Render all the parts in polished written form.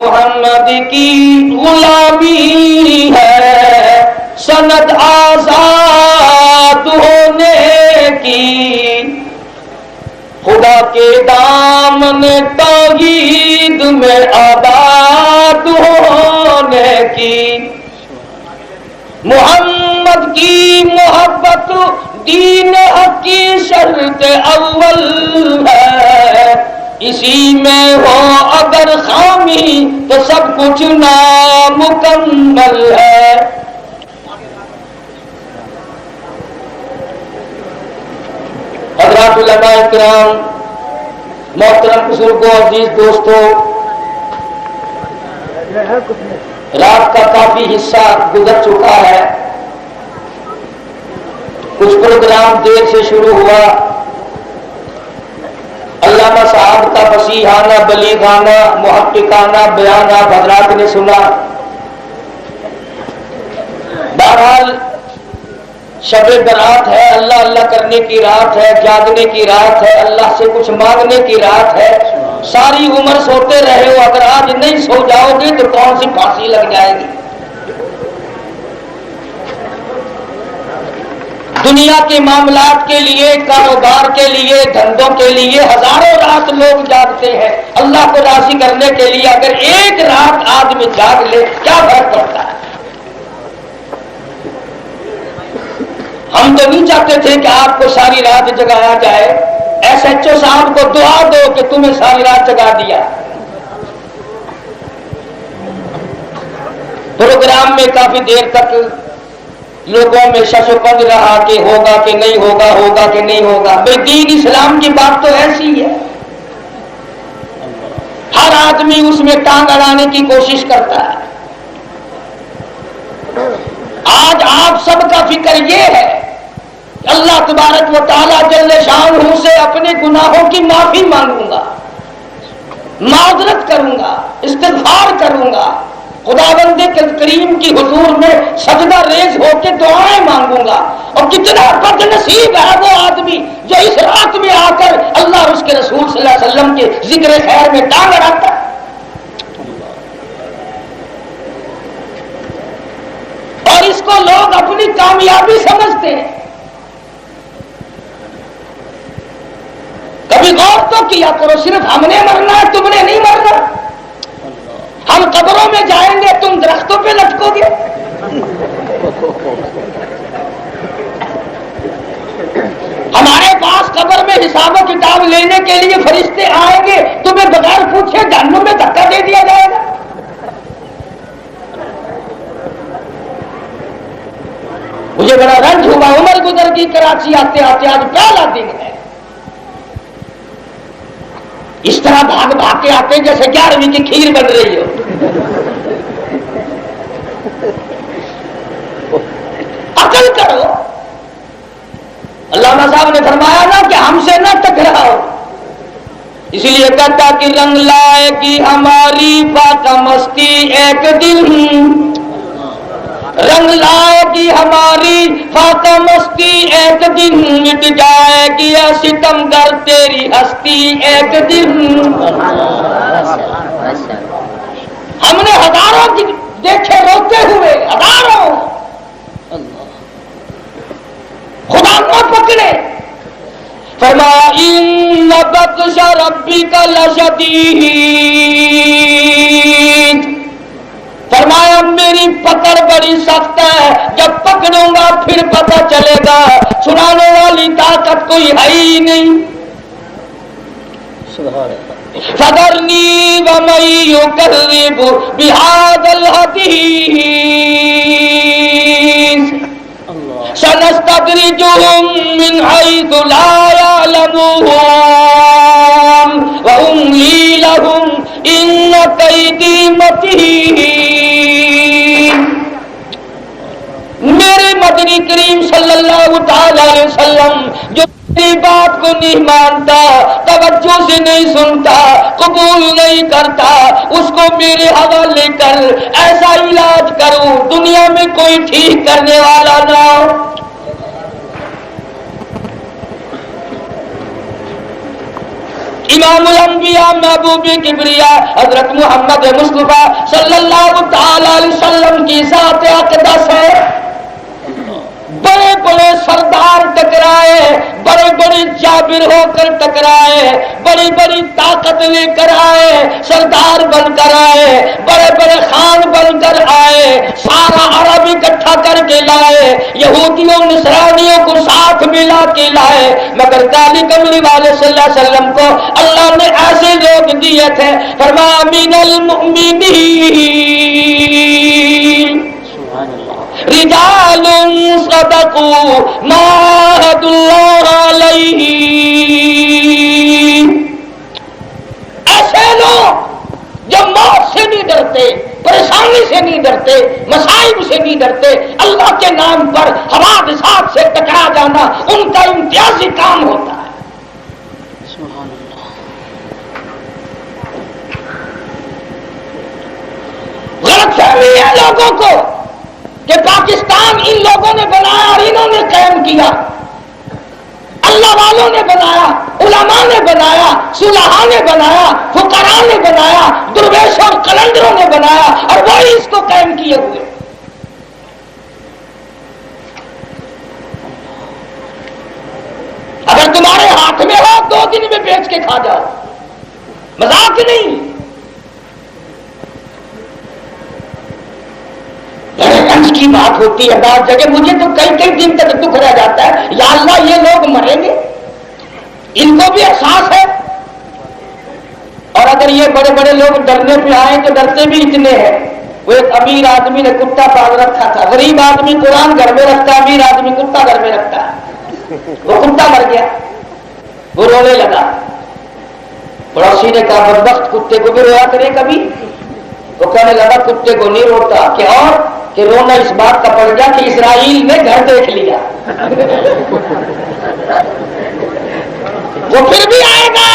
محمد کی غلامی ہے سند آزاد ہونے کی، خدا کے دامن توحید میں آباد ہونے کی، محمد کی محبت دین حق کی شرط اول ہے، اسی میں ہو اگر خامی تو سب کچھ نامکمل ہے۔ حضرات علماء کرام، محترم بزرگوں، عزیز دوستوں، رات کا کافی حصہ گزر چکا ہے، کچھ پروگرام دیر سے شروع ہوا، علامہ صاحب کا فصیحانہ بلیغانہ محققانہ بیان آپ حضرات نے سنا۔ بہرحال شب برات ہے، اللہ اللہ کرنے کی رات ہے، جاگنے کی رات ہے، اللہ سے کچھ مانگنے کی رات ہے۔ ساری عمر سوتے رہے ہو، اگر آج نہیں سو جاؤ گے تو کون سی پھانسی لگ جائے گی؟ دنیا کے معاملات کے لیے، کاروبار کے لیے، دھندوں کے لیے ہزاروں رات لوگ جاگتے ہیں اللہ کو راضی کرنے کے لیے، اگر ایک رات آدمی جاگ لے کیا فرق پڑتا ہے؟ ہم تو نہیں چاہتے تھے کہ آپ کو ساری رات جگایا جائے، ایس ایچ او صاحب کو دعا دو کہ تمہیں ساری رات جگا دیا۔ پروگرام میں کافی دیر تک لوگوں میں شش و پنج رہا کہ ہوگا کہ نہیں ہوگا، ہوگا کہ نہیں ہوگا۔ بھئی دین اسلام کی بات تو ایسی ہے، ہر آدمی اس میں ٹانگ اڑانے کی کوشش کرتا ہے۔ آج آپ سب کا فکر یہ ہے کہ اللہ تبارک و تعالیٰ جل شانہ سے اپنے گناہوں کی معافی مانگوں گا، معذرت کروں گا، استغفار کروں گا، خداوند کریم کی حضور میں سجدہ ریز ہو کے دعائیں مانگوں گا۔ اور کتنا بد نصیب ہے وہ آدمی جو اس رات میں آ کر اللہ اور اس کے رسول صلی اللہ علیہ وسلم کے ذکر خیر میں ٹانگ اڑاتا ہے۔ اور اس کو لوگ اپنی کامیابی سمجھتے ہیں۔ کبھی غور تو کیا کرو، صرف ہم نے مرنا ہے، تم نے نہیں مرنا۔ ہم قبروں میں جائیں گے، تم درختوں پہ لٹکو گے۔ ہمارے پاس قبر میں حساب و کتاب لینے کے لیے فرشتے آئیں گے، تمہیں بغیر پوچھے جہنم میں دھکا دے دیا جائے گا۔ مجھے بڑا رنج ہوا، عمر گزر کی کراچی آتے آتے آج پہلا دن ہے، اس طرح بھاگ بھاگ کے آتے جیسے 11ویں کی کھیر بن رہی ہو۔ عقل کرو، علامہ صاحب نے فرمایا نا کہ ہم سے نہ ٹکراؤ، اس لیے کہتا کہ رنگ لائے گی ہماری فاقہ مستی ایک دن، رنگ لائے گی ہماری فاقہ مستی ایک دن، مٹ جائے گی اے ستم گر تیری ہستی ایک دن۔ ہم نے ہزاروں دیکھے روتے ہوئے، ہزاروں، خدا نہ پکڑے۔ فرمایا ان بطش ربک لشدید، فرمایا میری پکڑ بڑی سخت ہے، جب پکڑوں گا پھر پتہ چلے گا چھڑانے والی طاقت کوئی ہے ہی نہیں۔ فذرنی ومن یکذب بہذا الحدیث سنستدرجهم من حيث لا يعلمون وأملي لهم إن كيدي متين۔ میرے مدنی کریم صلی اللہ تعالی علیہ وسلم جو میری بات کو نہیں مانتا، توجہ سے نہیں سنتا، قبول نہیں کرتا، اس کو میرے حوالے کر، ایسا علاج کروں دنیا میں کوئی ٹھیک کرنے والا نہ ہو۔ امام الانبیاء محبوب کبریا حضرت محمد مصطفیٰ صلی اللہ تعالی علیہ وسلم کی ذات اقدس ہے. بڑے بڑے سردار ٹکرائے، بڑے بڑے جابر ہو کر ٹکرائے، بڑی بڑی طاقت لے کر آئے، سردار بن کر آئے، بڑے بڑے خان بن کر آئے، سارا عرب اکٹھا کر کے لائے، یہودیوں نصرانیوں کو ساتھ ملا کے لائے، مگر کالی کملی والے صلی اللہ علیہ وسلم کو اللہ نے ایسے لوگ دیے تھے. فرمایا من المؤمنین رجال صدقوا ما عاهدوا اللہ علیہ. ایسے لوگ جو موت سے نہیں ڈرتے، پریشانی سے نہیں ڈرتے، مصائب سے نہیں ڈرتے، اللہ کے نام پر حوادثات سے ٹکرا جانا ان کا امتیازی کام ہوتا ہے. غلط فہمی ہے لوگوں کو کہ پاکستان ان لوگوں نے بنایا اور انہوں نے قائم کیا. اللہ والوں نے بنایا، علماء نے بنایا، صلحاء نے بنایا، فقراء نے بنایا، درویش اور قلندروں نے بنایا اور وہی اس کو قائم کیے ہوئے. اگر تمہارے ہاتھ میں ہو 2 دن میں بیچ کے کھا جاؤ، مذاق نہیں. رنج کی بات ہوتی ہے بعض جگہ، مجھے تو کئی دن تک دکھ رہ جاتا ہے، یا اللہ یہ لوگ مریں گے، ان کو بھی احساس ہے. اور اگر یہ بڑے بڑے لوگ ڈرنے پہ آئے تو ڈرتے بھی اتنے ہیں. وہ ایک امیر آدمی نے کتا پال رکھا تھا، غریب آدمی قرآن گھر میں رکھتا، امیر آدمی کتا گھر میں رکھتا. وہ کتا مر گیا، وہ رونے لگا. پڑوسی نے کہا بدبخت کتے کو بھی رویا کرے کبھی. وہ کہنے لگا کتے کو نہیں روتا، کہ اور کہ رونا اس بات کا پڑ گیا کہ اسرائیل نے گھر دیکھ لیا. وہ پھر بھی آئے گا،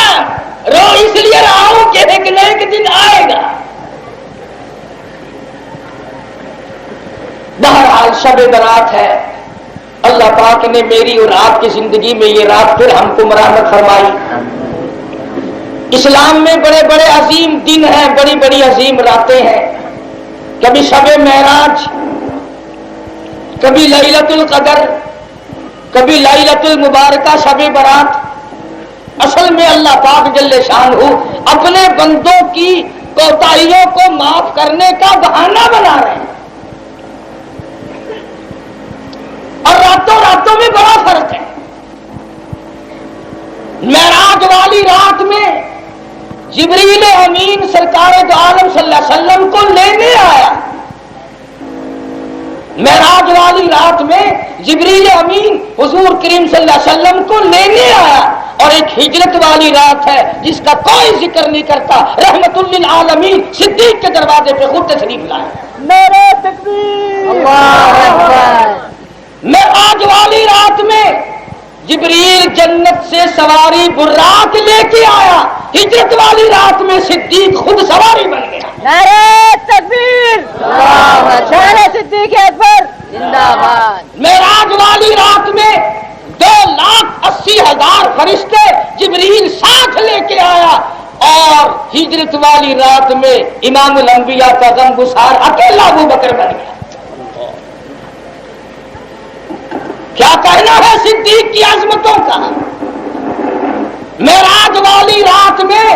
رو اس لیے رہا ہوں کہ ایک نہ ایک دن آئے گا. بہرحال شب برات ہے، اللہ پاک نے میری اور آپ کی زندگی میں یہ رات پھر ہم کو مرحمت فرمائی. اسلام میں بڑے بڑے عظیم دن ہیں، بڑی بڑی عظیم راتیں ہیں. کبھی شب معراج، کبھی لیلۃ القدر، کبھی لیلۃ المبارکہ شب برات. اصل میں اللہ پاک جل شانہ اپنے بندوں کی کوتاہیوں کو معاف کرنے کا بہانہ بنا رہے ہیں. اور راتوں میں بڑا فرق ہے. معراج والی رات میں جبریل امین سرکار دو عالم صلی اللہ علیہ وسلم کو لینے آیا. معراج والی رات میں جبریل امین حضور کریم صلی اللہ علیہ وسلم کو لینے آیا. اور ایک ہجرت والی رات ہے جس کا کوئی ذکر نہیں کرتا، رحمت للعالمین صدیق کے دروازے پہ خود تشریف لائے. نعرہ تکبیر، اللہ اکبر. معراج والی رات میں جبریل جنت سے سواری براق لے کے آیا. ہجرت والی رات میں صدیق خود سواری بن گیا. نعرہ تکبیر، نعرہ صدیق اکبر زندہ باد. معراج والی رات میں 2,80,000 فرشتے جبریل ساتھ لے کے آیا. اور ہجرت والی رات میں امام الانبیاء کا غمگسار اکیلا ابو بکر بن گیا. کیا کہنا ہے صدیق کی عظمتوں کا. معراج والی رات میں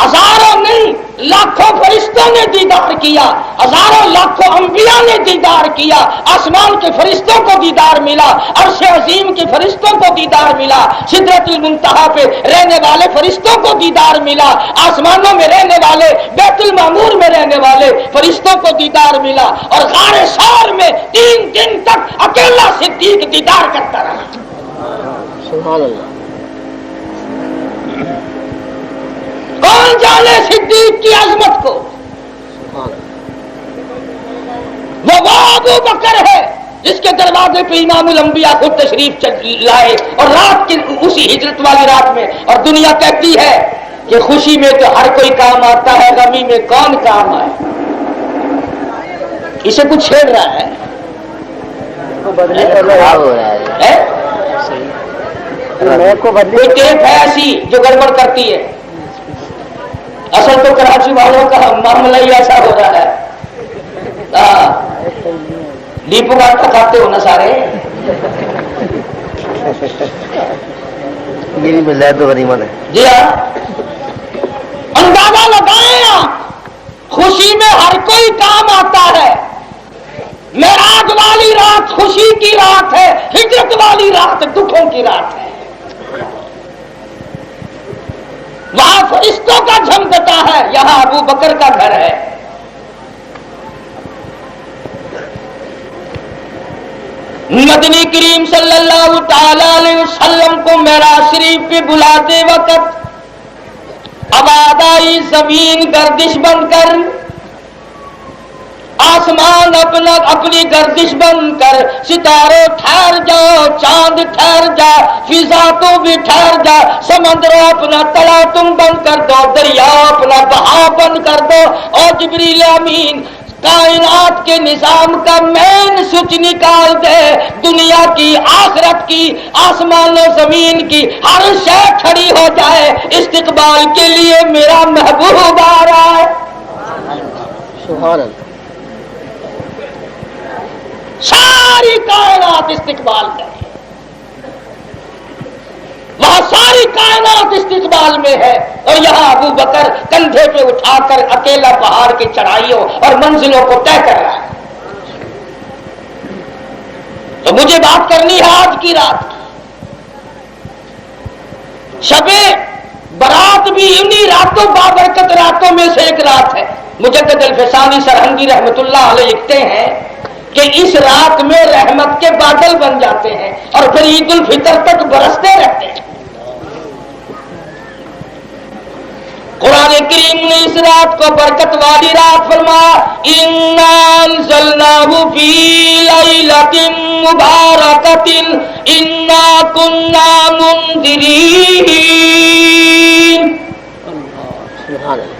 ہزاروں نہیں لاکھوں فرشتوں نے دیدار کیا، ہزاروں لاکھوں انبیاء نے دیدار کیا. آسمان کے فرشتوں کو دیدار ملا، عرش عظیم کے فرشتوں کو دیدار ملا، سدرۃ المنتہا پہ رہنے والے فرشتوں کو دیدار ملا، آسمانوں میں رہنے والے، بیت المعمور میں رہنے والے فرشتوں کو دیدار ملا. اور غار ثور میں 3 دن تک اکیلا صدیق دیدار کرتا رہا. سبحان اللہ. کون جانے صدیق کی عظمت کو. وہ ابو بکر ہے جس کے دروازے پہ امام الانبیاء خود تشریف لائے اور رات کی اسی ہجرت والی رات میں. اور دنیا کہتی ہے کہ خوشی میں تو ہر کوئی کام آتا ہے، غمی میں کون کام آئے. اسے کچھ چھیڑ رہا ہے، کوئی ٹیپ ہے ایسی جو گڑبڑ کرتی ہے. اصل تو کراچی والوں کا معاملہ ہی ایسا ہو رہا ہے. ڈیپو کا آٹا کھاتے ہو نا سارے. جی ہاں, اندازہ لگائیں آپ, خوشی میں ہر کوئی کام آتا ہے. معراج والی رات خوشی کی رات ہے, ہجرت والی رات دکھوں کی رات ہے. وہاں فرشتوں کا جھمکتا ہے, یہاں ابو بکر کا گھر ہے. مدنی کریم صلی اللہ تعالی علیہ وسلم کو معراج شریف پہ بلاتے وقت آواز آئی زمین گردش بند کر, آسمان اپنی گردش بند کر, ستاروں ٹھہر جاؤ, چاند ٹھہر جا, فضا تو بھی ٹھہر جا, سمندروں اپنا تلا تم بند کر دو, دریا اپنا بہاؤ بند کر دو, اور جبریل امین کائنات کے نظام کا مین سوئچ نکال دے, دنیا کی, آخرت کی, آسمان و زمین کی ہر شے کھڑی ہو جائے, استقبال کے لیے میرا محبوب آ رہا ہے. سبحان اللہ. ساری کائنات استقبال کرے, وہاں ساری کائنات استقبال میں ہے, اور یہاں ابو بکر کندھے پہ اٹھا کر اکیلا پہاڑ کی چڑھائیوں اور منزلوں کو طے کر رہا ہے. تو مجھے بات کرنی ہے آج کی رات کی. شب برات بھی انہی راتوں بابرکت راتوں میں سے ایک رات ہے. مجدد الفسانی سرہنگی رحمت اللہ علیہ لکھتے ہیں کہ اس رات میں رحمت کے بادل بن جاتے ہیں اور پھر عید الفطر تک برستے رہتے ہیں. قرآن کریم نے اس رات کو برکت والی رات فرمایا, اِنَّا أَنزَلْنَاهُ فِي لَيْلَةٍ مُبَارَكَةٍ إِنَّا كُنَّا مُنذِرِينَ.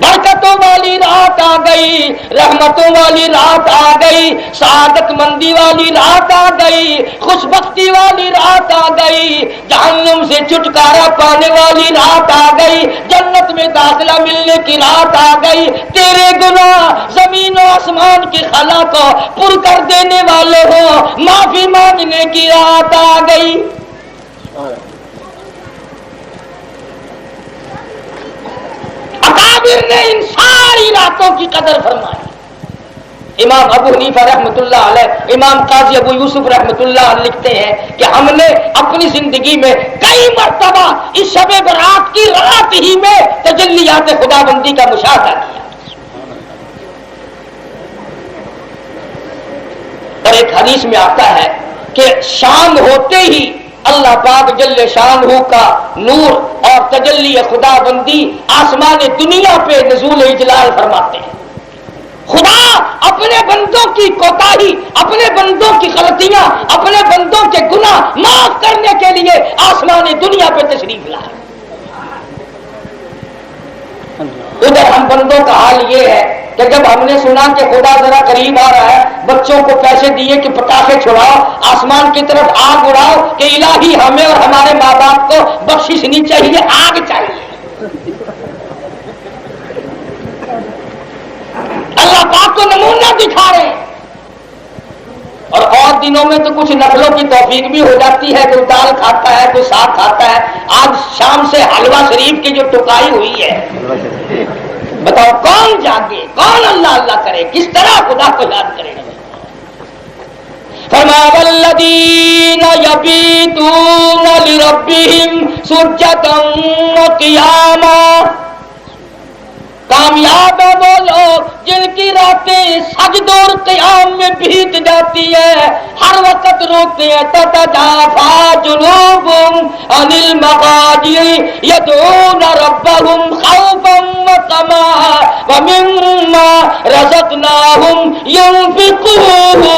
برکتوں والی رات آ گئی, رحمتوں والی رات آ گئی, سعادت مندی والی رات آ گئی, خوش بختی والی رات آ گئی, جہنم سے چھٹکارا پانے والی رات آ گئی, جنت میں داخلہ ملنے کی رات آ گئی, تیرے گناہ زمین و آسمان کی خلا کو پر کر دینے والے ہو, معافی مانگنے کی رات آ گئی. اکابر نے ان ساری راتوں کی قدر فرمائی. امام ابو حنیفہ رحمۃ اللہ علیہ, امام قاضی ابو یوسف رحمۃ اللہ علیہ لکھتے ہیں کہ ہم نے اپنی زندگی میں کئی مرتبہ اس شب برات کی رات ہی میں تجلیات خدا بندی کا مشاہدہ کیا. اور ایک حدیث میں آتا ہے کہ شام ہوتے ہی اللہ پاک جل شانہ کا نور اور تجلی خدا بندی آسمان دنیا پہ نزول اجلال فرماتے ہیں. خدا اپنے بندوں کی کوتاہی, اپنے بندوں کی غلطیاں, اپنے بندوں کے گناہ معاف کرنے کے لیے آسمان دنیا پہ تشریف لائے. ادھر ہم بندوں کا حال یہ ہے کہ جب ہم نے سنا کہ خدا ذرا قریب آ رہا ہے, بچوں کو پیسے دیے کہ پٹاخے چھڑاؤ, آسمان کی طرف آگ اڑاؤ کہ الہی ہمیں اور ہمارے ماں باپ کو بخشش نہیں چاہیے, آگ چاہیے. اللہ پاک کو نمونہ دکھا رہے ہیں. اور دنوں میں تو کچھ نقلوں کی توفیق بھی ہو جاتی ہے, کوئی دال کھاتا ہے, کوئی ساگ کھاتا ہے. آج شام سے حلوہ شریف کی جو ٹکائی ہوئی ہے, بتاؤ کون جاگے, کون اللہ اللہ کرے, کس طرح خدا کو یاد کرے گا. فرمایا والذین یبیتون لربہم سجدا وقیاما. کامیاب ہے وہ لوگ جن کی راتیں سجد اور قیام میں بیت جاتی ہے, ہر وقت روتے ہیں. تتجافی جنوبہم عن المضاجع یدعون ربہم خوفا وطمعا ومما رزقناہم ينفقون.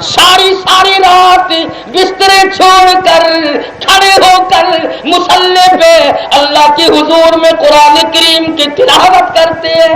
ساری رات بسترے چھوڑ کر کھڑے ہو کر مصلی پہ اللہ کے حضور میں قرآن کریم کی تلاوت کرتے ہیں.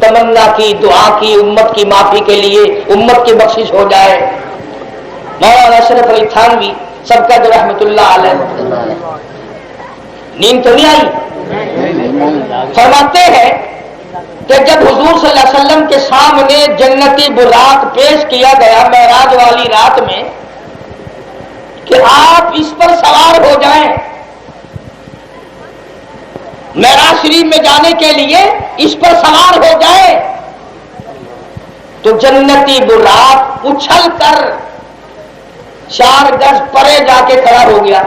تمنا کی، دعا کی امت کی معافی کے لیے، امت کی بخشش ہو جائے۔ مولانا اشرف علی تھانوی سب کا جو رحمت اللہ علیہ، نیند تو نہیں آئی؟ فرماتے ہیں کہ جب حضور صلی اللہ علیہ وسلم کے سامنے جنتی براق پیش کیا گیا معراج والی رات میں کہ آپ اس پر سوار ہو جائیں، معراج شریف میں جانے کے لیے اس پر سوار ہو جائیں، تو جنتی براق اچھل کر 4 گز پرے جا کے کھڑا ہو گیا،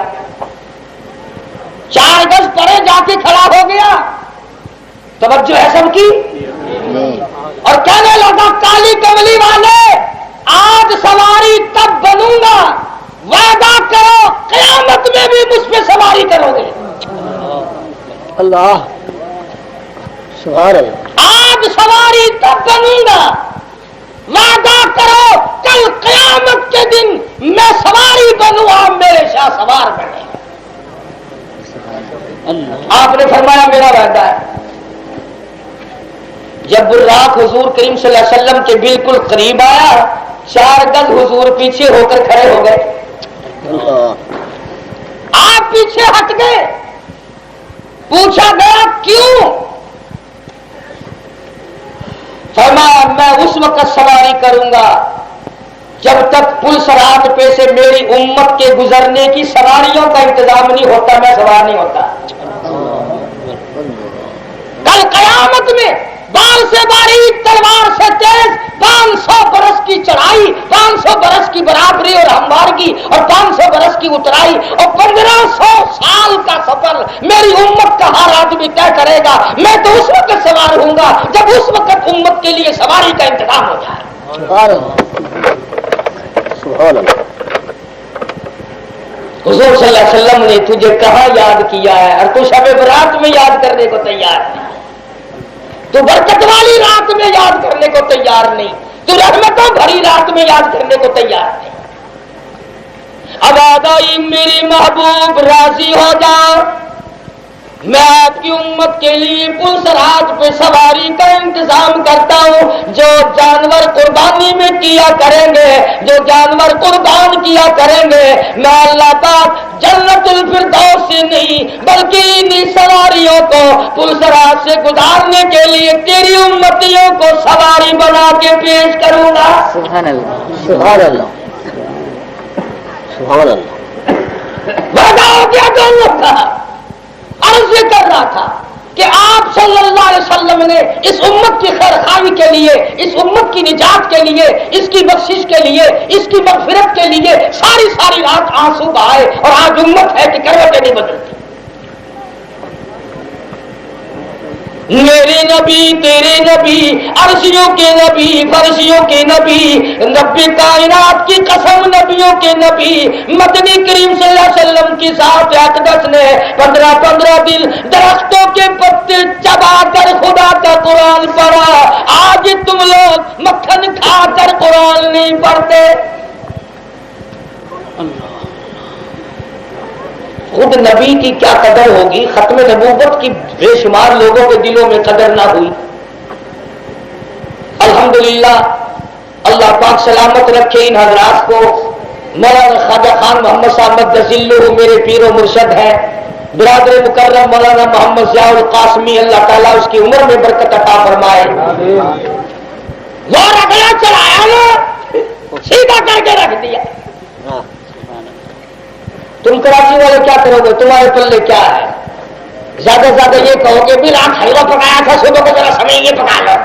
4 گز پرے جا کے کھڑا ہو گیا۔ توجہ ہے سب کی؟ اور کہنے لگا کالی کملی والے، آج سواری تب بنوں گا، وعدہ کرو قیامت میں بھی مجھ پہ سواری کرو گے۔ اللہ سبحان اللہ۔ آج سواری تب بنوں گا، وعدہ کرو کل قیامت کے دن میں سواری بنوں، آپ میرے شاہ سوار بنے۔ آپ نے فرمایا میرا وعدہ ہے۔ جب براق حضور کریم صلی اللہ علیہ وسلم کے بالکل قریب آیا، 4 گز حضور پیچھے ہو کر کھڑے ہو گئے، آپ پیچھے ہٹ گئے۔ پوچھا گیا کیوں؟ فرمایا میں اس وقت سواری کروں گا جب تک پل صراط پہ سے میری امت کے گزرنے کی سواریوں کا انتظام نہیں ہوتا، میں سوار نہیں ہوتا۔ کل قیامت میں بال سے باریک تلوار سے تیز 500 برس کی چڑھائی، 500 برس کی برابری اور ہموارگی، اور 500 برس کی اترائی، اور 1500 سال کا سفر میری امت کا ہر آدمی طے کرے گا۔ میں تو اس وقت سوار ہوں گا جب اس وقت امت کے لیے سواری کا انتظام ہو جائے۔ سبحان اللہ سبحان اللہ۔ حضور صلی اللہ علیہ وسلم نے تجھے کہاں یاد کیا ہے، اور تو شب برات میں یاد کرنے کو تیار نہیں، تو برکت والی رات میں یاد کرنے کو تیار نہیں، تو رحمتوں بھری رات میں یاد کرنے کو تیار نہیں۔ اب آدائی میری محبوب راضی ہو جا، میں آپ کی امت کے لیے پل صراط پہ سواری کا انتظام کرتا ہوں۔ جو جانور قربانی میں کیا کریں گے، جو جانور قربان کیا کریں گے، میں اللہ پاک جنت الفردوس سے نہیں بلکہ انہی سواریوں کو پل صراط سے گزارنے کے لیے تیری امتیوں کو سواری بنا کے پیش کروں گا۔ سبحان اللہ سبحان اللہ سبحان اللہ۔ وعدہ ہو گیا دونوں کا۔ عرض کر رہا تھا کہ آپ صلی اللہ علیہ وسلم نے اس امت کی خیرخواہی کے لیے، اس امت کی نجات کے لیے، اس کی بخشش کے لیے، اس کی مغفرت کے لیے ساری رات آنسو بہائے، اور آج امت ہے کہ کروٹیں نہیں بدلتی۔ میرے نبی تیرے نبی، عرشیوں کے نبی فرشیوں کے نبی، رب کائنات کی قسم نبیوں کے نبی مدنی کریم صلی اللہ علیہ وسلم کی ذات اقدس نے 15 دن درختوں کے پتے چبا کر خدا کا قرآن پڑھا۔ آج تم لوگ مکھن کھا کر قرآن نہیں پڑھتے۔ خود نبی کی کیا قدر ہوگی، ختم نبوت کی بے شمار لوگوں کے دلوں میں قدر نہ ہوئی۔ الحمدللہ اللہ پاک سلامت رکھے ان حضرات کو۔ مولانا خواجہ خان محمد صاحب مدذلہ میرے پیر و مرشد ہیں، برادر مکرم مولانا محمد ضیاء القاسمی، اللہ تعالیٰ اس کی عمر میں برکت عطا فرمائے۔ وہ رگڑا چڑھایا نا، سیدھا کر کے رکھ دیا۔ تم کراچی والے کیا کرو گے، تمہارے پلے کیا ہے؟ زیادہ سے زیادہ یہ کہو گے بھی رات حلوہ پکایا تھا، صبح کو ذرا سمے یہ پکا لو۔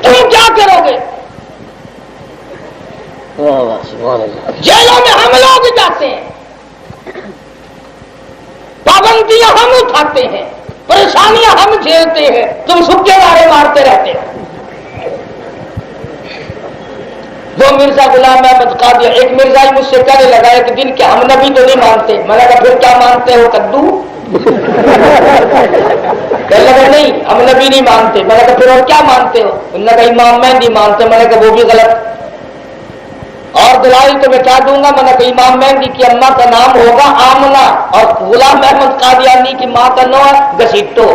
تم کیا کرو گے؟ جیلوں میں ہم لوگ جاتے ہیں، پابندیاں ہم اٹھاتے ہیں، پریشانیاں ہم جھیلتے ہیں، تم سکے دارے مارتے رہتے ہو۔ وہ مرزا غلام احمد قادری، ایک مرزا ہی مجھ سے کہنے لگا ایک دن کہ ہم نبی تو نہیں مانتے۔ میں نے کہا پھر کیا مانتے ہو، کدو؟ کہنے لگا نہیں ہم نبی نہیں مانتے۔ میں نے کہا پھر اور کیا مانتے ہو؟ انہوں نے کہا امام مہدی مانتے۔ میں نے کہا وہ بھی غلط، اور دلائی تو میں کیا دوں گا؟ میں نے کہا امام مہدی کی اماں کا نام ہوگا آمنہ اور غلام احمد قادیانی کی ماں کا نام ہے گسیٹو۔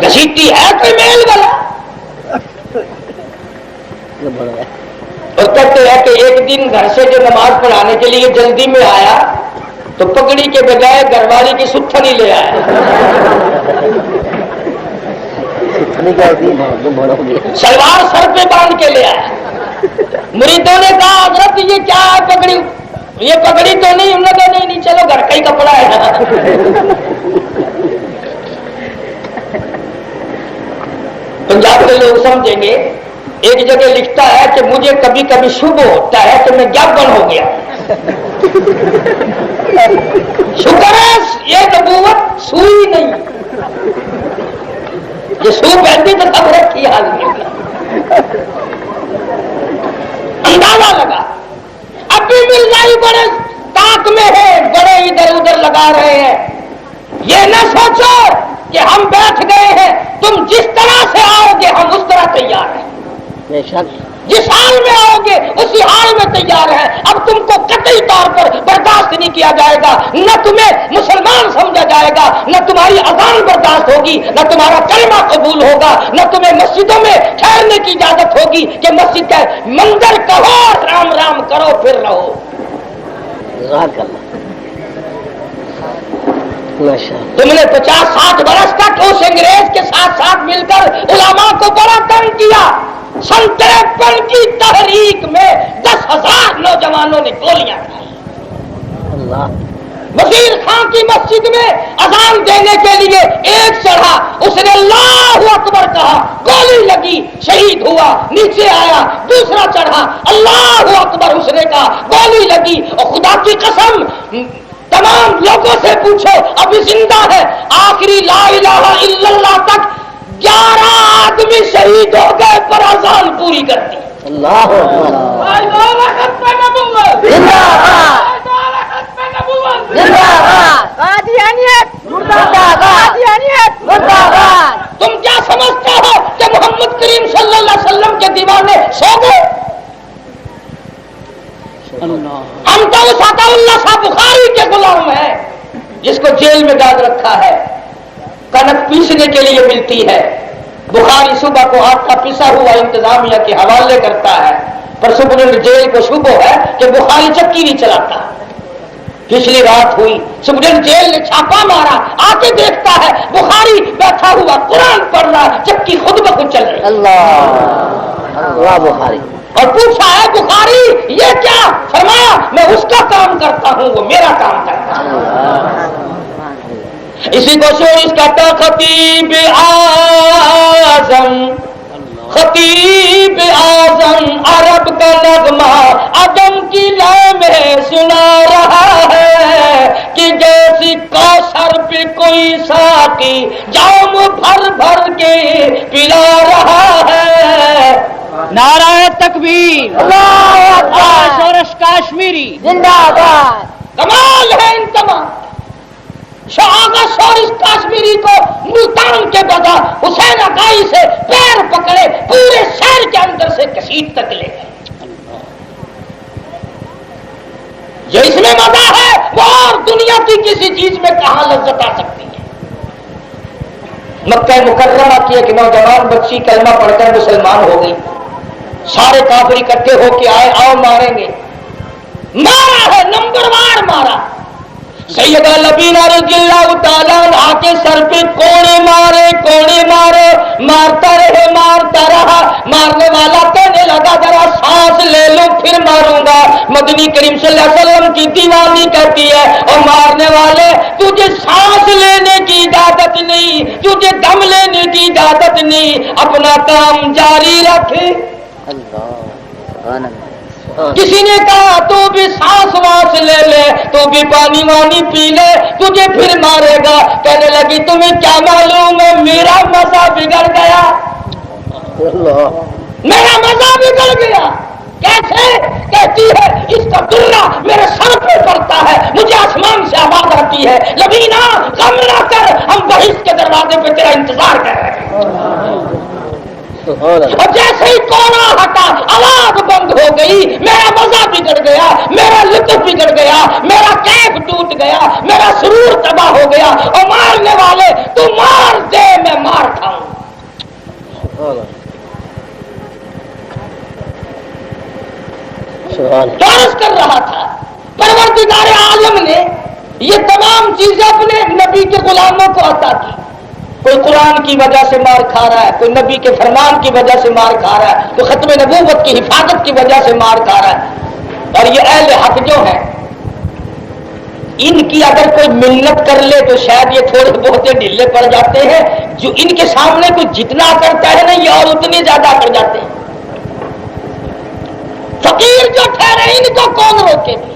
گسیٹی ہے کوئی میل والا؟ اور کہتے ہیں کہ ایک دن گھر سے جو نماز پڑھانے کے لیے جلدی میں آیا تو پگڑی کے بجائے گھر والی کی ستھن ہی لے آیا۔ شلوار سر پہ باندھ کے لے آیا۔ مریدوں نے کہا حضرت یہ کیا ہے پگڑی؟ یہ پگڑی تو نہیں۔ انہوں نے کہا نہیں چلو گھر کا ہی کپڑا ہے۔ پنجاب کے لوگ سمجھیں گے، ایک جگہ لکھتا ہے کہ مجھے کبھی کبھی شبہ ہوتا ہے کہ میں جاگن ہو گیا۔ شکر ہے یہ نبوت سوئی نہیں، یہ سو پہنتی تو سب رکھی حال نہیں۔ اندازہ لگا اب بھی مل جائے، بڑے تاک میں ہے، بڑے ادھر ادھر لگا رہے ہیں۔ یہ نہ سوچو کہ ہم بیٹھ گئے ہیں، تم جس طرح سے آؤ گے ہم اس طرح تیار ہیں۔ بے شک جس حال میں آؤ گے اسی حال میں تیار ہے۔ اب تم کو قطعی طور پر برداشت نہیں کیا جائے گا، نہ تمہیں مسلمان سمجھا جائے گا، نہ تمہاری اذان برداشت ہوگی، نہ تمہارا کلمہ قبول ہوگا، نہ تمہیں مسجدوں میں ٹھہرنے کی اجازت ہوگی کہ مسجد کا منظر کہو، رام رام کرو پھر رہو۔ تم نے 50-60 برس تک اس انگریز کے ساتھ ساتھ مل کر علماء کو بڑا تنگ کیا۔ سن 53 کی تحریک میں 10,000 نوجوانوں نے گولیاں کھائی۔ وزیر خان کی مسجد میں اذان دینے کے لیے ایک چڑھا، اس نے اللہ اکبر کہا، گولی لگی، شہید ہوا۔ نیچے آیا، دوسرا چڑھا، اللہ اکبر اس نے کہا، گولی لگی۔ اور خدا کی قسم تمام لوگوں سے پوچھو ابھی زندہ ہے، آخری لا الہ الا اللہ تک 11 آدمی شہید ہو گئے پر اذان پوری کر دی۔ اللہ تم کیا سمجھتے ہو کہ محمد کریم صلی اللہ علیہ وسلم کے دیوانے سو گئے؟ ہم تو اس عطا اللہ صاحب بخاری کے غلام ہیں جس کو جیل میں ڈال رکھا ہے، کنک پیسنے کے لیے ملتی ہے۔ بخاری صبح کو آٹا پسا ہوا انتظامیہ کے حوالے کرتا ہے، پر صبح جیل کو شبہ ہے کہ بخاری چکی نہیں چلاتا۔ پچھلی رات ہوئی، سپرنٹ جیل نے چھاپا مارا، آ کے دیکھتا ہے بخاری بیٹھا ہوا قرآن پڑھ رہا، چکی خود بخود چل رہی۔ اللہ بخاری، اور پوچھا ہے بخاری یہ کیا؟ فرمایا میں اس کا کام کرتا ہوں، وہ میرا کام کرتا ہے۔ اسی کو شورش کہتا خطیب اعظم، خطیب اعظم عرب کا نغمہ عدم کی لے میں سنا رہا ہے کہ جیسی کوثر پہ کوئی ساقی جام بھر بھر کے پلا رہا ہے۔ نعرہ تکبیر، اللہ اکبر، شورش کاشمیری زندہ باد۔ کمال ہے ان تمام شہاغا شورش کاشمیری کو ملتان کے بجا حسین اکائی سے پیر پکڑے پورے شہر کے اندر سے کسیٹ تک لے گئے۔ جو اس میں مزہ ہے وہ اور دنیا کی کسی چیز میں کہاں لذت آ سکتی ہے۔ مکہ مکرمہ کی ایک نوجوان بچی کلمہ پڑھ کر مسلمان ہو گئی، سارے کافر اکٹھے ہو کے آئے، آؤ ماریں گے۔ مارا ہے، نمبر وار مارا۔ سیدہ لبینہ رضی اللہ تعالیٰ عنہ کے سر پہ کوڑے مارے، کوڑے مارے، مارتا رہا۔ مارنے والا کہنے لگا ذرا سانس لے لوں پھر ماروں گا۔ مدنی کریم صلی اللہ علیہ وسلم کی دیوانی کہتی ہے اور مارنے والے تجھے سانس لینے کی اجازت نہیں، تجھے دم لینے کی اجازت نہیں، اپنا کام جاری رکھ۔ کسی نے کہا تو بھی سانس واس لے لے، تو بھی پانی وانی پی لے، تجھے پھر مارے گا۔ کہنے لگی تمہیں کیا معلوم ہے میرا مزہ بگڑ گیا، میرا مزہ بگڑ گیا۔ کیسے؟ کہتی ہے اس کا درہ میرے سر پہ پڑتا ہے، مجھے آسمان سے آواز آتی ہے لبینہ غم نہ کر، ہم بہشت کے دروازے پہ تیرا انتظار کر رہے ہیں۔ سبحان اللہ اور جیسے ہی کونا ہٹا آواز بند ہو گئی، میرا مزہ بگڑ گیا، میرا لطف بگڑ گیا، میرا کیف ٹوٹ گیا، میرا سرور تباہ ہو گیا، اور مارنے والے تو مار دے میں مار کھاؤں۔ تو عرض کر رہا تھا پروردگار عالم نے یہ تمام چیزیں اپنے نبی کے غلاموں کو عطا کی۔ کوئی قرآن کی وجہ سے مار کھا رہا ہے، کوئی نبی کے فرمان کی وجہ سے مار کھا رہا ہے، کوئی ختم نبوت کی حفاظت کی وجہ سے مار کھا رہا ہے۔ اور یہ اہل حق جو ہیں، ان کی اگر کوئی منت کر لے تو شاید یہ تھوڑے بہت ڈھیلے پڑ جاتے ہیں، جو ان کے سامنے کوئی جتنا کرتا ہے نا یہ اور اتنے زیادہ کر جاتے ہیں۔ فقیر جو ٹھہرے ان کو کون روکے بھی؟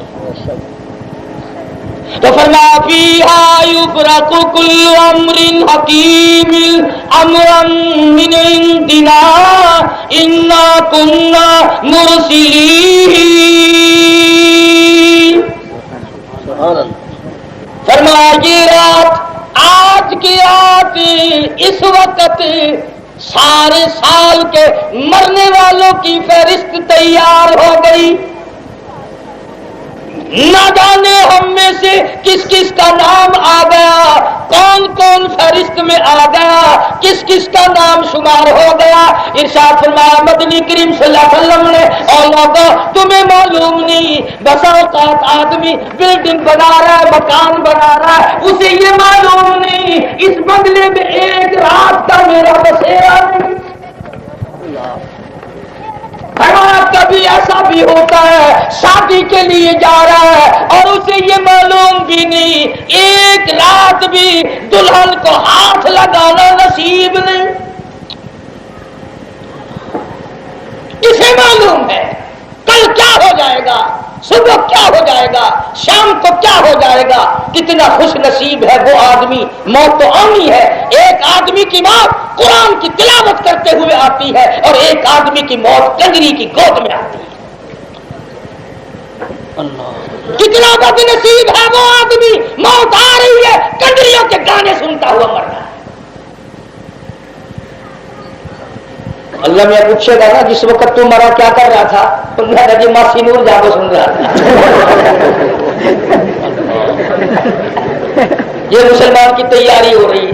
تو فرمایا فیہا یفرق کل امر حکیم امرا من عندنا انا کنا مرسلین۔ فرمایا یہ رات، آج کی رات، اس وقت سارے سال کے مرنے والوں کی فہرست تیار ہو گئی۔ نہ جانے ہم میں سے کس کس کا نام آ گیا، کون کون فہرست میں آ گیا، کس کس کا نام شمار ہو گیا۔ ارشاد فرمایا مدنی کریم صلی اللہ علیہ وسلم نے، اور لوگوں تمہیں معلوم نہیں، بسا اوقات آدمی بلڈنگ بنا رہا ہے، مکان بنا رہا ہے، اسے یہ معلوم نہیں اس بنگلے میں ایک رات کا میرا بسیرا نہیں۔ کبھی ایسا بھی ہوتا ہے شادی کے لیے جا رہا ہے اور اسے یہ معلوم بھی نہیں ایک رات بھی دلہن کو ہاتھ لگانا نصیب نہیں۔ اسے معلوم ہے کل کیا ہو جائے گا، صبح کیا ہو جائے گا، شام کو کیا ہو جائے گا۔ کتنا خوش نصیب ہے وہ آدمی، موت تو آنی ہے۔ ایک آدمی کی موت قرآن کی تلاوت کرتے ہوئے آتی ہے اور ایک آدمی کی موت کنجری کی گود میں آتی ہے۔ کتنا بد نصیب ہے وہ آدمی، موت آ رہی ہے کنجریوں کے گانے سنتا ہوا مر رہا ہے۔ اللہ میں پوچھے گا نا جس وقت تم مرا کیا کر رہا تھا، تم نے کہا جی ماسی نور جاگو سن رہا تھا۔ یہ مسلمان کی تیاری ہو رہی ہے،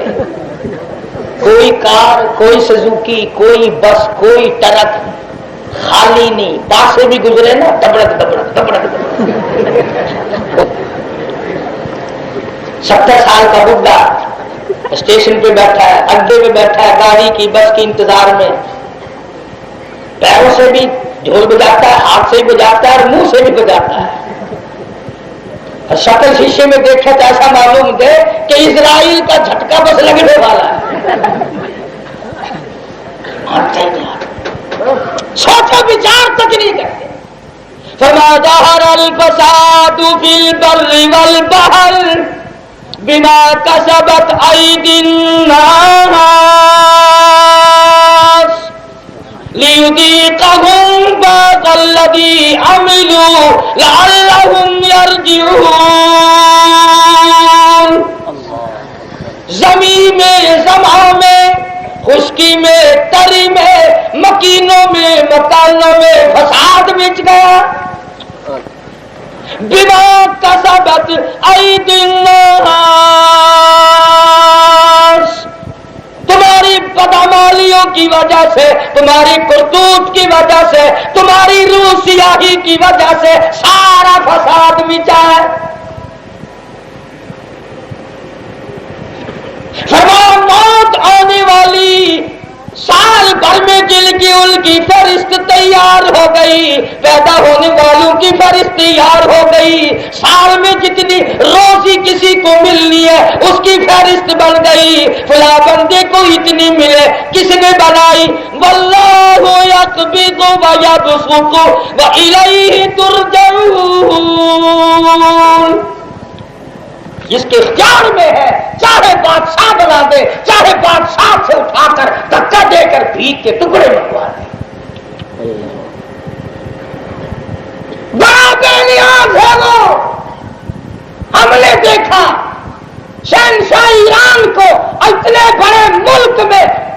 کوئی کار، کوئی سزوکی، کوئی بس، کوئی ٹرک خالی نہیں، پاس سے بھی گزرے نا دبڑک دبڑک دبڑک دبڑک۔ 70 سال کا بڈھا اسٹیشن پہ بیٹھا ہے، اڈے پہ بیٹھا ہے، گاڑی کی بس کی انتظار میں، پیروں سے بھی ڈھول بجاتا ہے، ہاتھ سے بھی بجاتا ہے اور منہ سے بھی بجاتا ہے، اور شکل شیشے میں دیکھے تو ایسا معلوم دے کہ اسرائیل کا جھٹکا بس لگنے والا ہے۔ سوچو بچار تک نہیں کرتے۔ فما ظہر الفساد فی البر والبحر بما کسبت ایدی الناس لیذیقہم بعض الذی عملوا لعلہم یرجعون۔ زمین میں، زماں میں، خشکی میں، تری میں، مکینوں میں، مکانوں میں فساد مچ گیا۔ بما کسبت ایدی الناس، تمہاری بدعمالیوں کی وجہ سے، تمہاری کرتوت کی وجہ سے، تمہاری روح سیاہی کی وجہ سے سارا فساد مچا ہے۔ فرمان موت آنے والی، سال بھر میں جن کی ان کی فہرست تیار ہو گئی، پیدا ہونے والوں کی فہرست تیار ہو گئی، سال میں جتنی روزی کسی کو ملنی ہے اس کی فہرست بن گئی، فلاں بندے کو اتنی ملے، کس نے بنائی؟ واللہ یقبض ویبسط والیہ ترجعون۔ جس کے اختیار میں ہے چاہے بادشاہ بنا دے، چاہے بادشاہ سے اٹھا کر دھکا دے کر بھیگ کے ٹکڑے منگوا دے۔ بڑا بے نیاز ہے وہ۔ ہم نے دیکھا شہنشاہ ایران کو اتنے بڑے ملک میں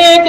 1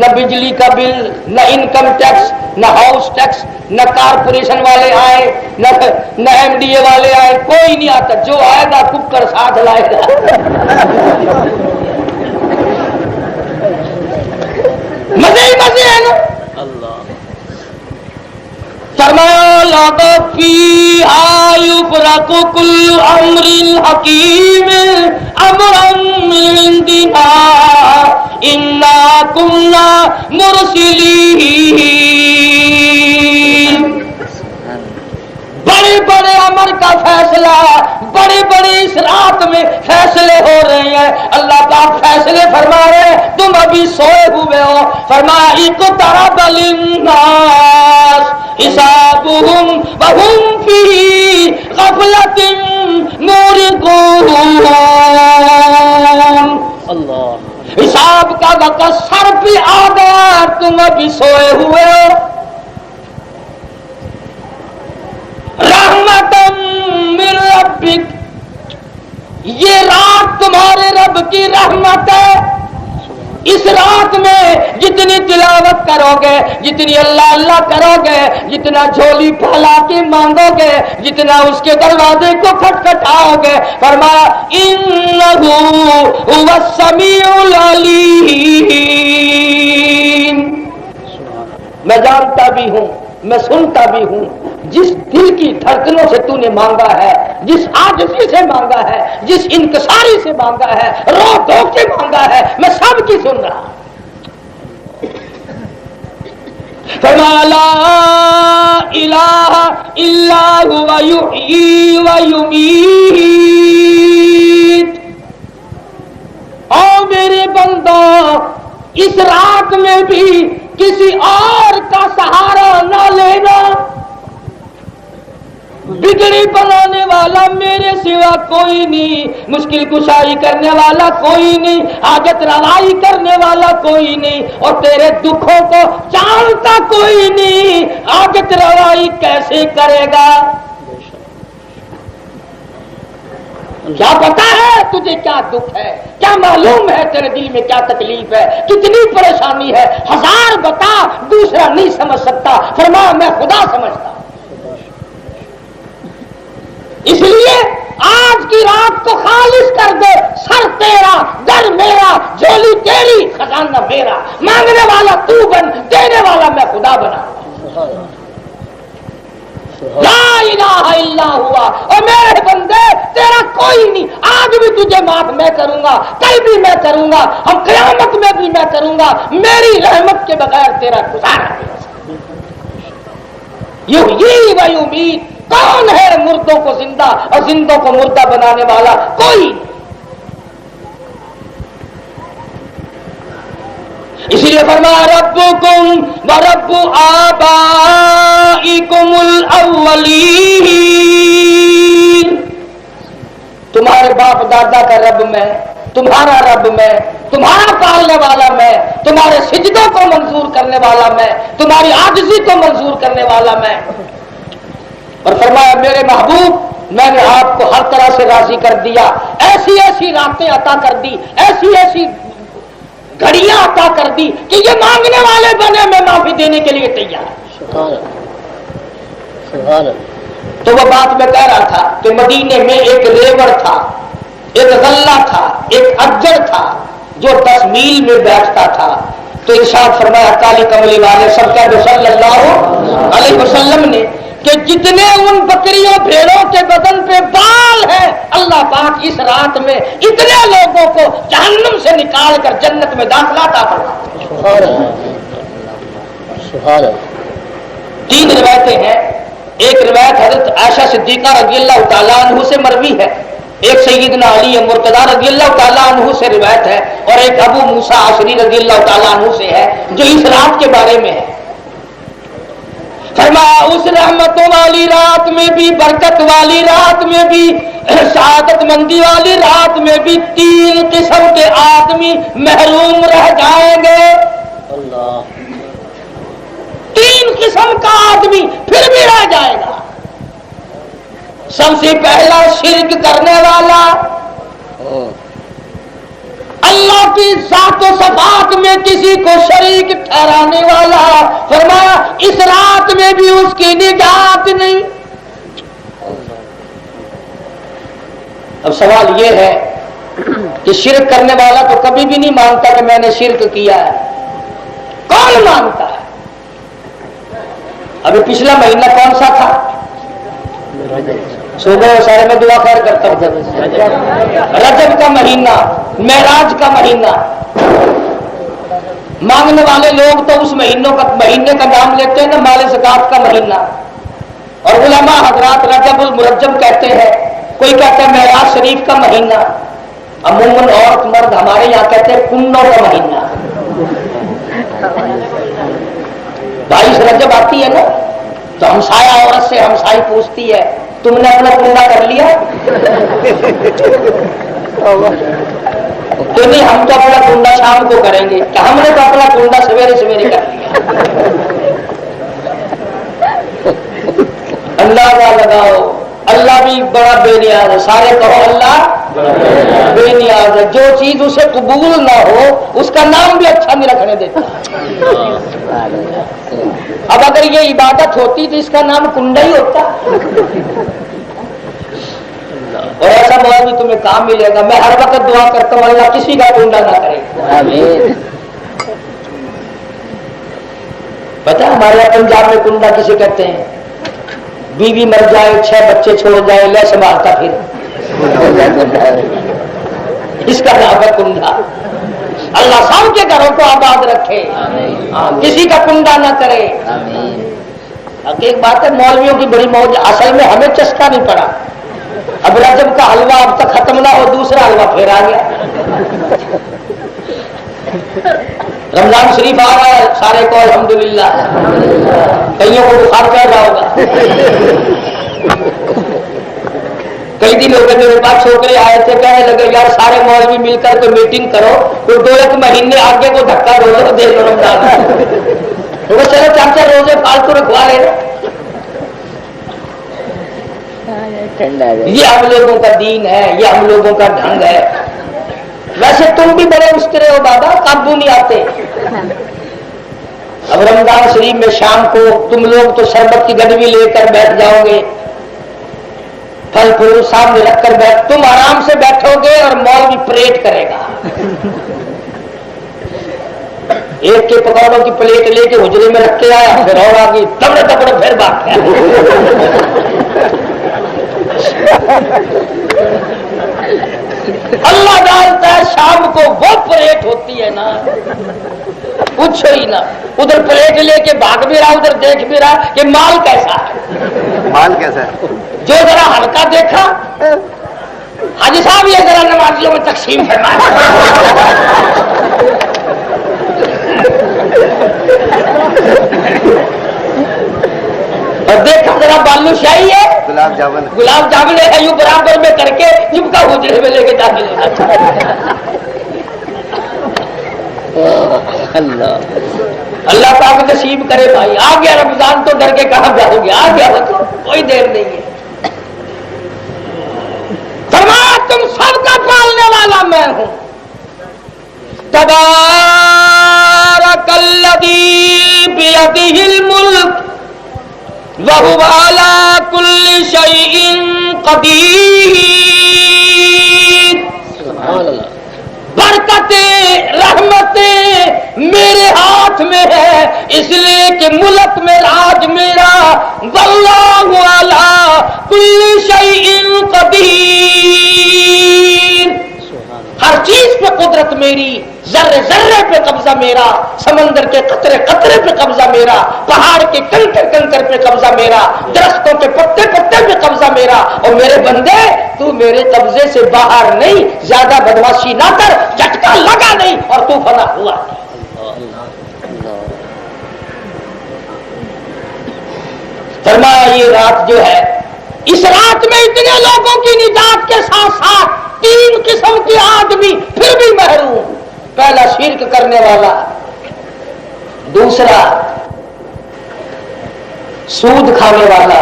نہ بجلی کا بل، نہ انکم ٹیکس، نہ ہاؤس ٹیکس، نہ کارپوریشن والے آئے، نہ ایم ڈی اے والے آئے، کوئی نہیں آتا. جو آئے گا ککڑ ساتھ لائے گا. مزے ہی مزے ہیں نا. فرمایا لا فیہا یفرق کل امر حکیم امرا من عندنا انا کنا مرسلین. بڑے بڑے امر کا فیصلہ، بڑے بڑے اس رات میں فیصلے ہو رہے ہیں. اللہ پاک فیصلے فرما رہے ہیں، تم ابھی سوئے ہوئے ہو. فرمایا اقترب للناس حسابهم وهم فی غفلۃ معرضون. اللہ، حساب کا وقت سر پہ آ گیا، تم ابھی سوئے ہوئے ہو. رحمتم من ربک، یہ رات تمہارے رب کی رحمت ہے. اس رات میں جتنی تلاوت کرو گے، جتنی اللہ اللہ کرو گے، جتنا جھولی پھیلا کے مانگو گے، جتنا اس کے دروازے کو کھٹکھٹاؤ گے، فرمایا انہ هو السمیع العلیم. میں جانتا بھی ہوں، میں سنتا بھی ہوں، جس دل کی دھڑکنوں سے تو نے مانگا ہے، جس عاجزی سے مانگا ہے، جس انکساری سے مانگا ہے، رو دھو کے مانگا ہے، میں سب کی سن رہا ہوں. فرمایا لا الہ الا هو یحیی و یمیت. او میرے بندو، اس رات میں بھی کسی اور کا سہارا نہ لینا. بگڑی بنانے والا میرے سوا کوئی نہیں، مشکل کشائی کرنے والا کوئی نہیں، حاجت روائی کرنے والا کوئی نہیں، اور تیرے دکھوں کو جانتا کوئی نہیں. حاجت روائی کیسے کرے گا؟ کیا پتا ہے تجھے کیا دکھ ہے؟ کیا معلوم ہے تیرے دل میں کیا تکلیف ہے، کتنی پریشانی ہے؟ ہزار بتا، دوسرا نہیں سمجھ سکتا. فرمایا میں خدا سمجھتا. اس لیے آج کی رات کو خالص کر دے. سر تیرا، در میرا، جھولی تیری، خزانہ میرا. مانگنے والا تو بن، دینے والا میں خدا بنا. لا الہ الا ہوا. اور میرے بندے تیرا کوئی نہیں. آج بھی تجھے معاف میں کروں گا، کل بھی میں کروں گا، ہم قیامت میں بھی میں کروں گا. میری رحمت کے بغیر تیرا گزارا نہیں. یحیی و یمیت. کون ہے مردوں کو زندہ اور زندوں کو مردہ بنانے والا؟ کوئی. اسی لیے فرمایا ربکم و رب آبائکم الاولین. تمہارے باپ دادا کا رب میں، تمہارا رب میں، تمہارا پالنے والا میں، تمہارے سجدوں کو منظور کرنے والا میں، تمہاری عاجزی کو منظور کرنے والا میں. اور فرمایا میرے محبوب، میں نے آپ کو ہر طرح سے راضی کر دیا. ایسی ایسی راتیں عطا کر دی، ایسی ایسی گھڑیاں عطا کر دی کہ یہ مانگنے والے بنے میں معافی دینے کے لیے تیار. تو وہ بات میں کہہ رہا تھا کہ مدینے میں ایک ریوڑ تھا، ایک غلہ تھا، ایک اجڑ تھا جو 10 میل میں بیٹھتا تھا. تو ارشاد فرمایا کالی کملی والے سب کا صلی اللہ علیہ وسلم نے کہ جتنے ان بکریوں بھیڑوں کے بدن پہ بال ہیں، اللہ پاک اس رات میں اتنے لوگوں کو جہنم سے نکال کر جنت میں داخلہ عطا فرماتا ہے. 3 روایتیں ہیں. ایک روایت حضرت عائشہ صدیقہ رضی اللہ تعالیٰ عنہ سے مروی ہے، ایک سیدنا علی مرتضیٰ رضی اللہ تعالیٰ عنہ سے روایت ہے، اور ایک ابو موسیٰ عشری رضی اللہ تعالیٰ عنہ سے ہے جو اس رات کے بارے میں ہے. فرمایا اس رحمتوں والی رات میں بھی، برکت والی رات میں بھی، سعادت مندی والی رات میں بھی 3 قسم کے آدمی محروم رہ جائیں گے. اللہ. 3 قسم کا آدمی پھر بھی رہ جائے گا. سب سے پہلا شرک کرنے والا، اللہ کی ذات و صفات میں کسی کو شریک ٹھہرانے والا، فرمایا اس رات میں بھی اس کی نجات نہیں۔ اب سوال یہ ہے کہ شرک کرنے والا تو کبھی بھی نہیں مانتا کہ میں نے شرک کیا ہے، کون مانتا ہے؟ ابھی پچھلا مہینہ کون سا تھا؟ صبح سارے میں دعا خیر کرتا ہوں، رجب کا مہینہ، معراج کا مہینہ۔ مانگنے والے لوگ تو اس مہینے کا نام لیتے ہیں نا مال زکات کا مہینہ، اور علماء حضرات رجب المرجب کہتے ہیں، کوئی کہتا ہے معراج شریف کا مہینہ، عموماً عورت مرد ہمارے یہاں کہتے ہیں کنوں کا مہینہ۔ 22 رجب آتی ہے نا تو ہمسایہ عورت سے ہمسائی پوچھتی ہے تم نے اپنا کنڈا کر لیا؟ تو نہیں، ہم تو اپنا کنڈا شام کو کریں گے، کہ ہم نے تو اپنا کنڈا سویرے سویرے کر لیا۔ اللہ کا لگاؤ، اللہ بھی بڑا بے نیاز ہے، سارے کہو اللہ بے نیاز ہے، جو چیز اسے قبول نہ ہو اس کا نام بھی اچھا نہیں رکھنے دیتا۔ اب اگر یہ عبادت ہوتی تو اس کا نام کنڈا ہی ہوتا، اور ایسا موضوع بھی تمہیں کام ملے گا۔ میں ہر وقت دعا کرتا ہوں اللہ کسی کا کنڈا نہ کرے۔ پتہ ہے ہمارے یہاں پنجاب میں کنڈا کسے کہتے ہیں؟ بیوی مر جائے، 6 بچے چھوڑ جائے، لے سنبھالتا پھر، اس کا نام ہے کنڈا۔ اللہ سب کے گھروں کو آباد رکھے، کسی کا کنڈا نہ کرے۔ ایک بات ہے مولویوں کی بڑی موج، اصل میں ہمیں چسکا نہیں پڑا، اب رجب کا حلوہ اب تک ختم نہ ہو دوسرا حلوہ پھر آ گیا۔ رمضان شریف آ رہا ہے، سارے کو الحمدللہ، کئیوں کو بخار چڑھ رہا ہوگا۔ کئی دن ہو گئے میرے پاس چھوکرے آئے تھے، کہنے لگے یار سارے مولوی مل کر تو میٹنگ کرو، تو 2-1 مہینے آگے کو دھکا دو لو، دیکھ لو رمضان۔ وہ چلو چاچا روزے فالتو رکھوا رہے ہیں، یہ ہم لوگوں کا دین ہے، یہ ہم لوگوں کا ڈھنگ ہے۔ ویسے تم بھی بڑے مسکرے ہو بابا، قابو نہیں آتے۔ اب رمضان شریف میں شام کو تم لوگ تو شربت کی گڈوی لے کر بیٹھ جاؤ گے، پھل پھول سامنے رکھ کر تم آرام سے بیٹھو گے اور مولوی پریڈ کرے گا، ایک کے پکوڑوں کی پلیٹ لے کے حجرے میں رکھ کے آیا، پھر اور آگے تبڑے تبڑے پھر بات ہے۔ اللہ جانتا ہے شام کو وہ پلیٹ ہوتی ہے نا، پوچھو ہی نا، ادھر پلیٹ لے کے بھاگ بھی رہا، ادھر دیکھ بھی رہا کہ مال کیسا ہے، مال کیسا ہے، جو ذرا ہلکا دیکھا حاجی صاحب یہ ذرا نمازیوں میں تقسیم فرمائے، اور دیکھا ذرا بالو شاہی ہے، گلاب جامن ہے، یوں برابر میں کر کے جب کا حجرے میں لے کے داخل ہونا۔ اللہ پاک نصیب کرے بھائی، آ گیا رمضان تو ڈر کے کہاں جاؤ گے، آ گیا تو کوئی دیر نہیں ہے۔ فرمایا تم سب کا پالنے والا میں ہوں۔ تبارک الذی بیدہ الملک وَهُوَ عَلَى كُلِّ شَيْءٍ قَدِيرٌ۔ برکتیں رحمتیں میرے ہاتھ میں ہے، اس لیے کہ ملک میں راج میرا، وَاللَّهُ عَلَى كُلِّ شَيْءٍ قَدِيرٌ۔ ہر چیز پہ قدرت میری، ذرے ذرے پہ قبضہ میرا، سمندر کے قطرے قطرے پہ قبضہ میرا، پہاڑ کے کنکر کنکر پہ قبضہ میرا، درختوں کے پتے پتے پہ قبضہ میرا۔ اور میرے بندے تو میرے قبضے سے باہر نہیں، زیادہ بدماشی نہ کر، جھٹکا لگا نہیں اور تو فنا ہوا۔ فرمایا یہ رات جو ہے، اس رات میں اتنے لوگوں کی نجات کے ساتھ ساتھ 3 قسم کے آدمی پھر بھی محروم۔ پہلا شرک کرنے والا، دوسرا سود کھانے والا،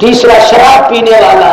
تیسرا شراب پینے والا،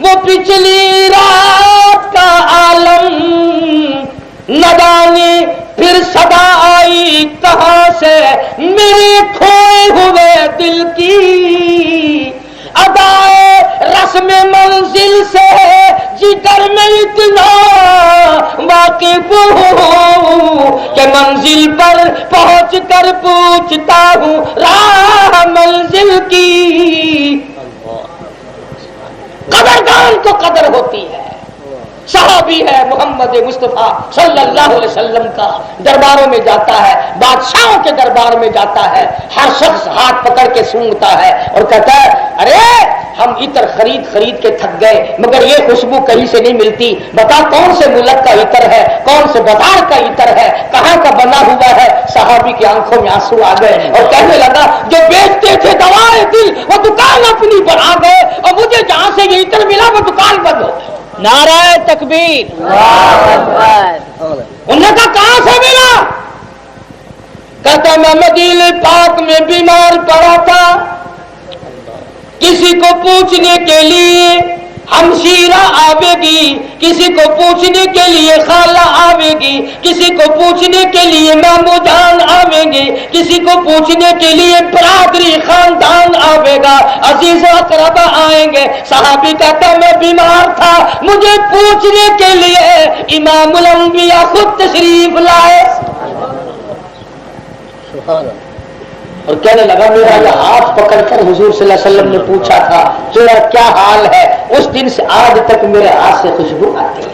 وہ پچھلی رات کا عالم، نہ جانے پھر صدا آئی کہاں سے میرے کھوئے ہوئے دل کی، ادائے رسم منزل سے جگر میں اتنا واقف ہوں کہ منزل پر پہنچ کر پوچھتا ہوں راہ منزل کی۔ قدردان کو قدر ہوتی ہے۔ صحابی ہے محمد مصطفیٰ صلی اللہ علیہ وسلم کا، درباروں میں جاتا ہے، بادشاہوں کے دربار میں جاتا ہے، ہر شخص ہاتھ پکڑ کے سونگتا ہے اور کہتا ہے ارے ہم عطر خرید کے تھک گئے مگر یہ خوشبو کہیں سے نہیں ملتی، بتا کون سے ملک کا عطر ہے، کون سے بازار کا عطر ہے، کہاں کا بنا ہوا ہے۔ صحابی کی آنکھوں میں آنسو آ گئے اور کہنے لگا جو بیچتے تھے دوائے دل وہ دکان اپنی پر آ گئے اور مجھے جہاں سے یہ عطر ملا وہ دکان بند ہو گئی۔ نعرہ تکبیر، انہوں نے کہا کہاں سے ملا؟ کہتا میں مدینہ پاک میں بیمار پڑا تھا، کسی کو پوچھنے کے لیے ہمشیرہ آوے گی، کسی کو پوچھنے کے لیے خالہ آوے گی، کسی کو پوچھنے کے لیے مامو جان آویں گے، کسی کو پوچھنے کے لیے برادری خاندان آوے گا، عزیز و اقربا آئیں گے۔ صحابی کہتا میں بیمار تھا، مجھے پوچھنے کے لیے امام الانبیاء خود تشریف لائے اور کہنے لگا میرا یہ ہاتھ پکڑ کر حضور صلی اللہ علیہ وسلم نے پوچھا تھا تیرا کیا حال ہے، اس دن سے آج تک میرے ہاتھ سے خوشبو آتی ہے۔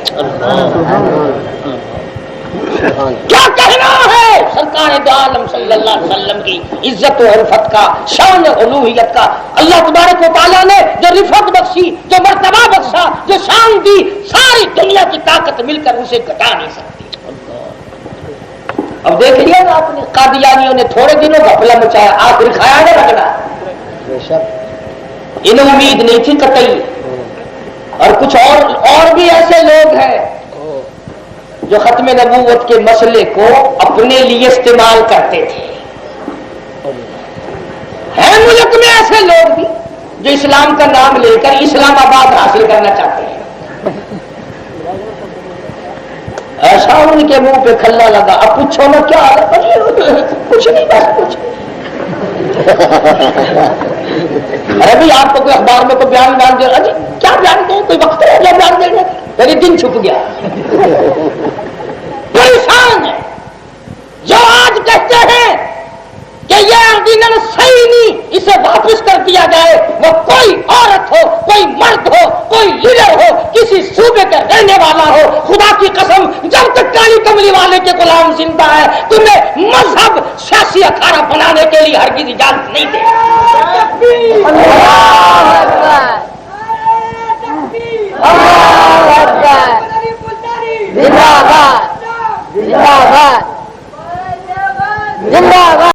کیا کہنا ہے سرکار دو عالم صلی اللہ علیہ وسلم کی عزت و عرفت کا، شان و الوہیت کا۔ اللہ تبارک و تعالیٰ نے جو رفعت بخشی، جو مرتبہ بخشا، جو شان دی، ساری دنیا کی طاقت مل کر اسے گھٹا نہیں سکتی۔ اب دیکھ لیا نا آپ نے، قادیانیوں نے تھوڑے دنوں کا پھلا مچایا، آخر کھایا نہ رکھنا۔ انہیں امید نہیں تھی قطعی۔ اور کچھ اور بھی ایسے لوگ ہیں جو ختم نبوت کے مسئلے کو اپنے لیے استعمال کرتے تھے۔ ہیں ملک میں ایسے لوگ بھی جو اسلام کا نام لے کر اسلام آباد حاصل کرنا چاہتے ہیں۔ ایسا ان کے منہ پہ کھلا لگا، اب پوچھو نا کیا حال ہے؟ کچھ نہیں، بس کچھ۔ ارے بھائی آپ کو کوئی اخبار میں کوئی بیان دے رہا، جی کیا بیان دیں، کوئی وقت ہے کیا بیان دیں گے؟ میری دن چھپ گیا۔ پریشان ہے جو آج کہتے ہیں کہ یہ آرڈیننس صحیح نہیں، اسے واپس کر دیا جائے، وہ کوئی عورت ہو، کوئی مرد ہو، کوئی لیڈر ہو، کسی صوبے کا رہنے والا ہو، خدا کی قسم جب تک کالی کملی والے کے غلام زندہ ہے تمہیں مذہب سیاسی اکھاڑا بنانے کے لیے ہرگز اجازت نہیں دے زندہ باد، زندہ باد، زندہ باد۔